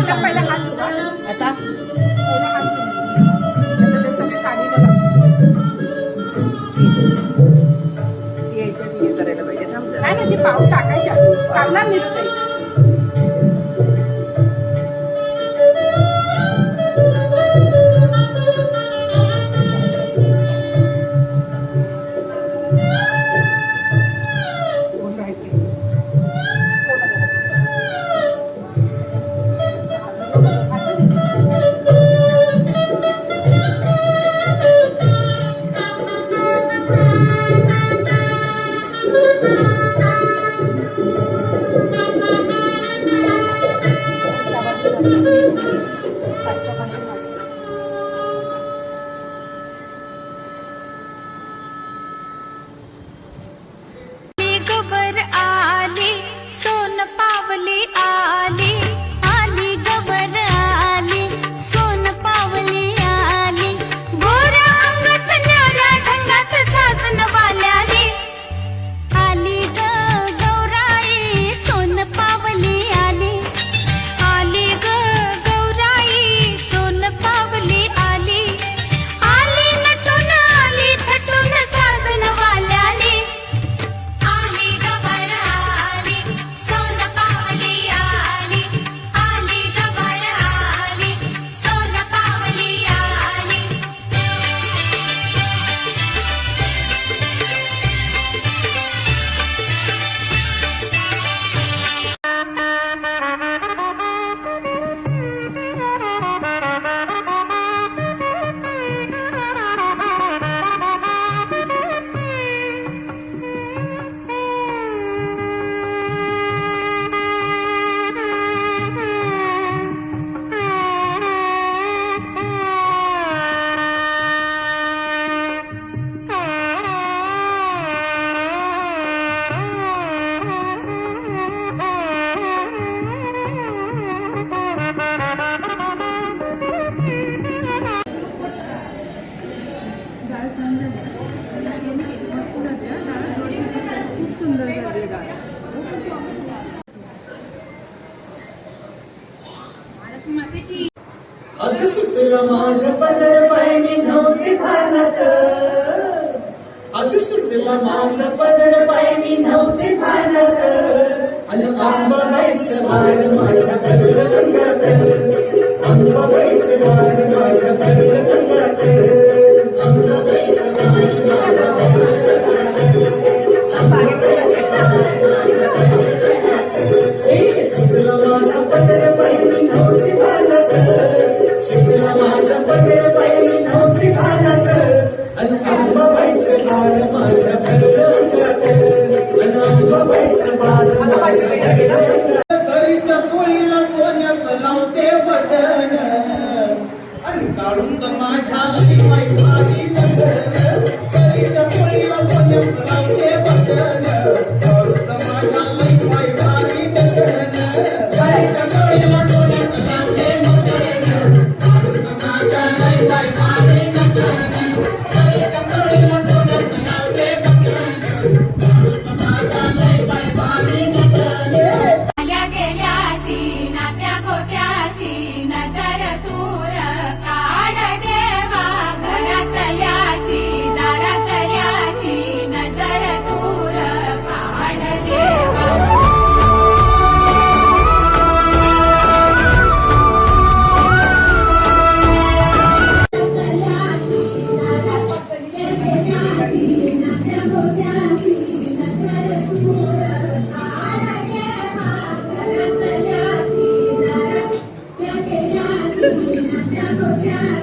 पहिला हात धुवा. आता पहिला हात धुवा. नंतर त्याचं काढी बघा. यायच्या करायला पाहिजे ना नाही ना, ते पाऊल टाकायच्या काढणार निघतंय. अग सुटलं माझं पदर पाय मी नव्हते खानात. अग सुटलं माझं पदर पाय मी नव्हते खानात. अन अंबाबाईचं बाळ माझ्या भरलं रंगात. अंबाबाईचं बाळ माझ्या भरलं रंगात. अंबाबाईचं बाळ माझ्या भरलं रंगात. अंबाबाईचं बाळ माझ्या भरलं रंगात. हे सुटलं माझं पदर पाय मी नव्हते खानात. सुटलं माझं पदर पाय मी नव्हते खानात. अन अंबाबाईचं बाळ माझ्या भरलं रंगात. अन अंबाबाईचं बाळ माझ्या भरलं रंगात. करीच्या चोळीला सोन्याचं लावते बटन. अन काढून माझ्या वाईट माझी नजर. करीच्या चोळीला सोन्याचं लावते बटन. काढून माझ्या वाईट माझी नजर. करीच्या चोळीला सोन्याचं लावते बटन. काढून माझ्या वाईट माझी नजर. करीच्या चोळीला सोन्याचं लावते बटन. काढून माझ्या वाईट माझी नजर. आल्या गेल्याची नात्या गोत्याची नजर दूर काढ देवा. घरातल्याची दारातल्याची नजर दूर काढ देवा. Yeah.